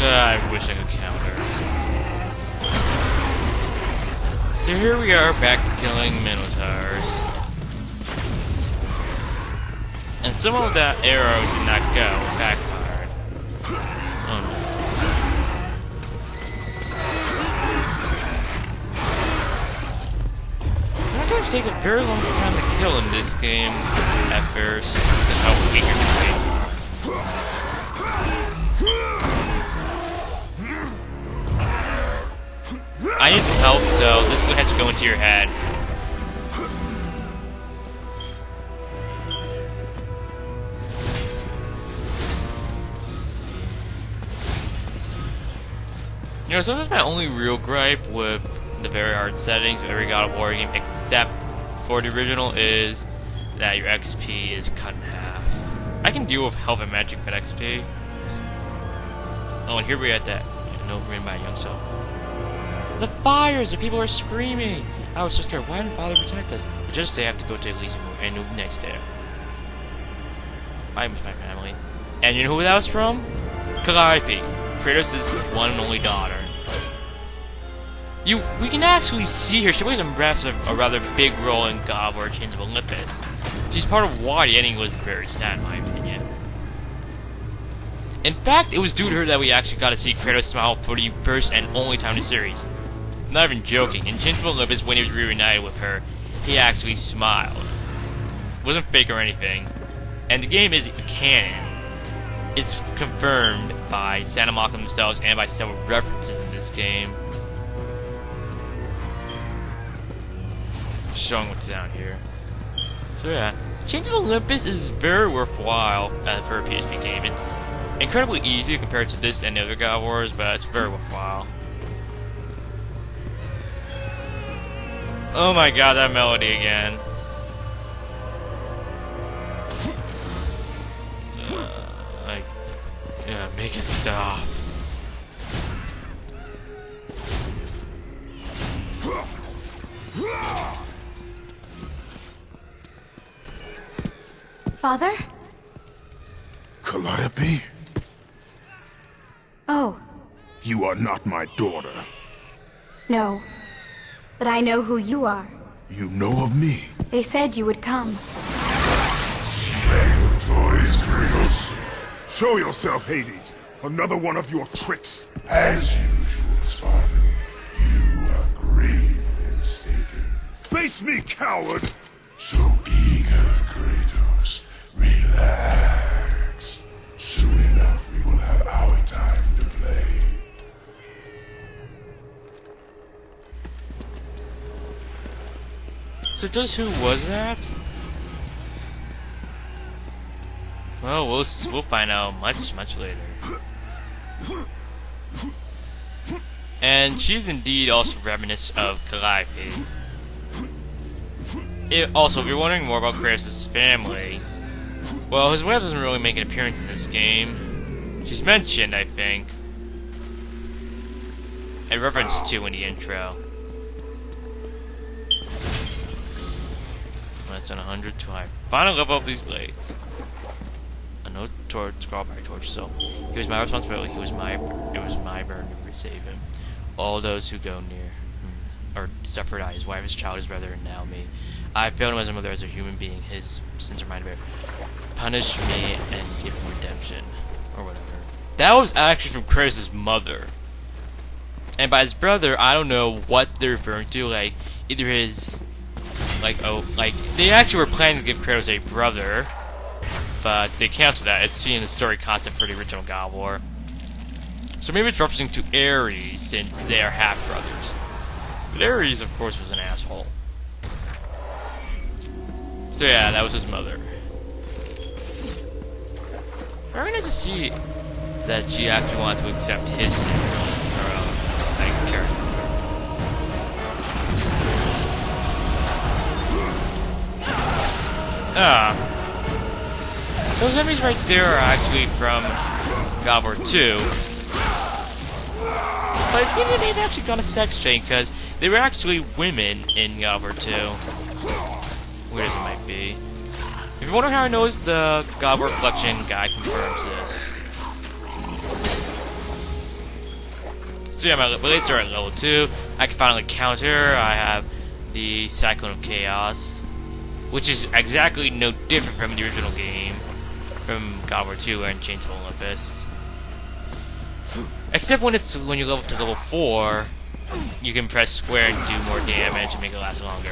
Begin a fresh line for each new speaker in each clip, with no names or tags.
I wish I could counter. So here we are, back to killing Minotaurs. And some of that arrow did not go, backfired. Oh no. Minotaurs take a very long time to kill in this game at first, because how weak your blades are. I need some help, so this blade has to go into your head. You know, sometimes my only real gripe with the very hard settings of every God of War game, except for the original, is that your XP is cut in half. I can deal with health and magic cut XP. Oh, and here we are at that note written by Young Soul. The fires! The people are screaming! I was so scared. Why didn't Father protect us? But just say I have to go to Elysium and it'll be nice there. I miss my family. And you know who that was from? Calliope, Kratos' one and only daughter. We can actually see her. She plays a rather big role in God of War Chains of Olympus. She's part of why the ending was very sad, in my opinion. In fact, it was due to her that we actually got to see Kratos smile for the first and only time in the series. I'm not even joking. In Chains of Olympus, when he was reunited with her, he actually smiled. It wasn't fake or anything. And the game is canon. It's confirmed by Santa Monica themselves and by several references in this game. Showing what's down here. So yeah, Chains of Olympus is very worthwhile for a PSP game. It's incredibly easy compared to this and the other God of Wars, but it's very worthwhile. Oh my god, that melody again. Yeah, make it stop.
Father?
Calliope?
Oh,
You are not my daughter.
no. But I know who you are.
You know of me.
They said you would come.
Play with toys, Kratos. Show yourself, Hades. Another one of your tricks. As usual, Spartan. You are gravely mistaken. Face me, coward! So eager, Kratos. Relax. Soon enough, we will have our time to play.
So just who was that? Well, we'll find out much later. And she's indeed also reminiscent of Calliope. Also, if you're wondering more about Kratos' family, well, his wife doesn't really make an appearance in this game. She's mentioned, I think, and referenced to in the intro. Less than 100 to I finally level up these blades. A note towards scrawled by Torch. So he was my responsibility. It was my burden to save him. All those who go near or suffered I, his wife, his child, his brother, and now me. I failed him as a mother, as a human being. His sins reminded me. Punish me and give him redemption, or whatever. That was actually from Kratos' mother. And by his brother, I don't know what they're referring to. Like either his. They actually were planning to give Kratos a brother, but they canceled that. It's seen in the story content for the original God of War. So maybe it's referencing to Ares, since they are half-brothers. But Ares, of course, was an asshole. So yeah, that was his mother. Very nice to see that she actually wanted to accept his sins on her own, character. Those enemies right there are actually from God of War 2. But it seems that they've actually gone a sex change, because they were actually women in God of War 2. Weird as it might be. If you're wondering how I know, the God of War Collection guy confirms this. So yeah, my blades are at level 2. I can finally counter. I have the Cyclone of Chaos, which is exactly no different from the original game, from God of War 2 and Chains of Olympus. Except when you level to level 4, you can press square and do more damage and make it last longer.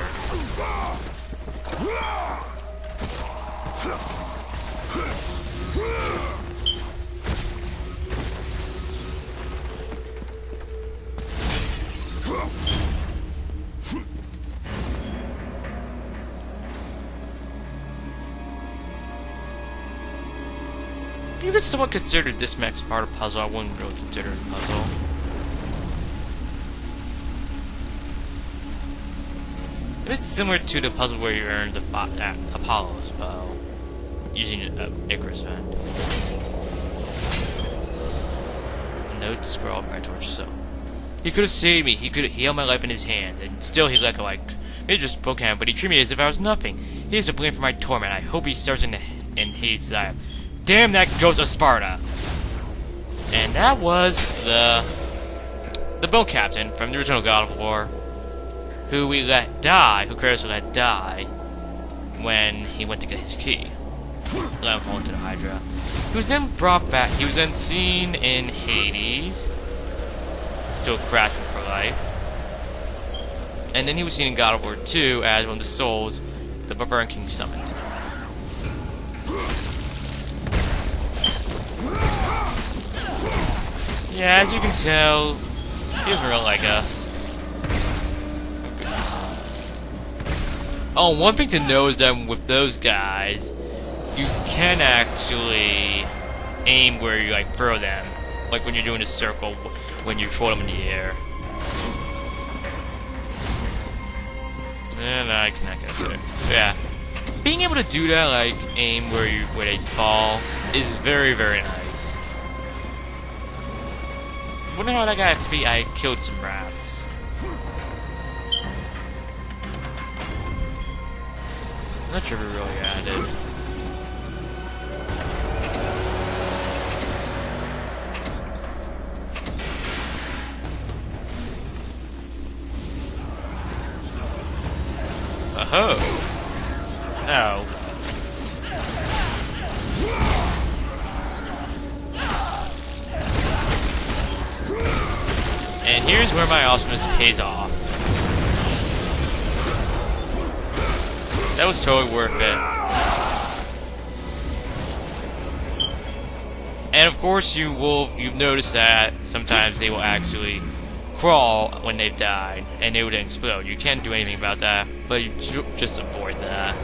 You could somewhat consider this next part a puzzle. I wouldn't really consider it a puzzle. It's similar to the puzzle where you earn the Apollo's bow using Icarus Vent. A note scrawled by Torch Soul. He could have saved me. He could have held my life in his hands, and still he like maybe just broke him, but he treated me as if I was nothing. He is to blame for my torment. I hope he starts in Hades' eye. Damn that Ghost of Sparta! And that was the boat captain from the original God of War, who we let die, who Kratos let die when he went to get his key. Let him fall into the Hydra. He was then brought back. He was then seen in Hades, still crashing for life. And then he was seen in God of War 2 as one of the souls the Barbarian King summoned. Yeah, as you can tell, he doesn't really like us. Oh, one thing to know is that with those guys, you can actually aim where you throw them, like when you're doing a circle, when you throw them in the air. And I cannot get to it. So yeah, being able to do that, aim where they fall, is very, very nice. Wonder how that got XP. I killed some rats. I'm not sure if it really added. Oh. No. And here's where my awesomeness pays off. That was totally worth it. And of course you've noticed that sometimes they will actually crawl when they've died, and they would explode. You can't do anything about that, but you just avoid that.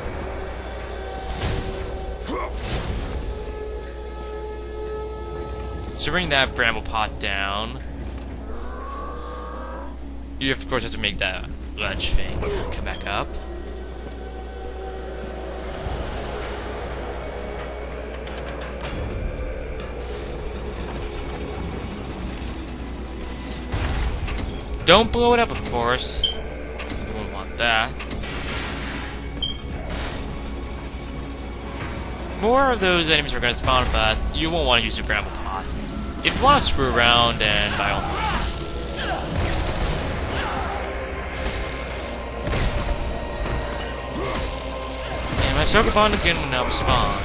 So bring that bramble pot down. You of course have to make that ledge thing come back up. Don't blow it up, of course. You won't want that. More of those enemies are going to spawn, but you won't want to use the bramble pot. If you want to screw around, then by all means. And my Soaker Bond again will now spawn.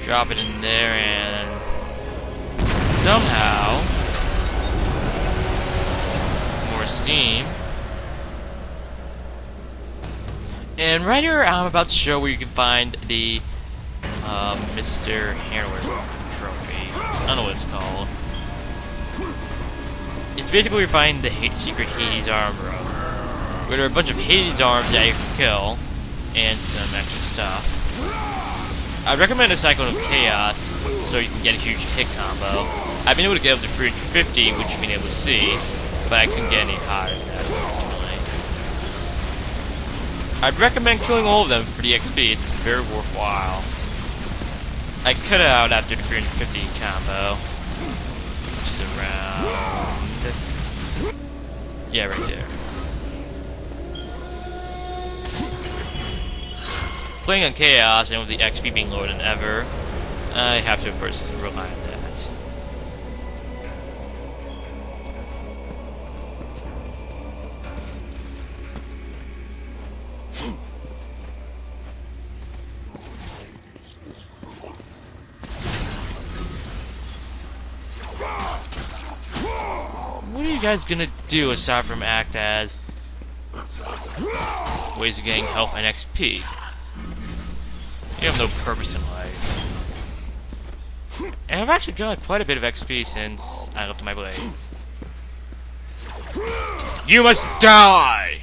Drop it in there and somehow more steam. And right here I'm about to show where you can find the Mr. Handler trophy. I don't know what it's called. It's basically where you find the secret Hades arm room, where there are a bunch of Hades arms that you can kill and some extra stuff. I recommend a Cyclone of Chaos so you can get a huge hit combo. I've been able to get up to 350, which you've been able to see, but I couldn't get any higher than that, unfortunately. I'd recommend killing all of them for the XP, it's very worthwhile. I cut it out after the 350 combo. which is around... yeah, right there. Playing on Chaos, and with the XP being lower than ever, I have to, of course, rely on that. What are you guys gonna do aside from act as ways of getting health and XP? You have no purpose in life. And I've actually got quite a bit of XP since I left my blades. You must die!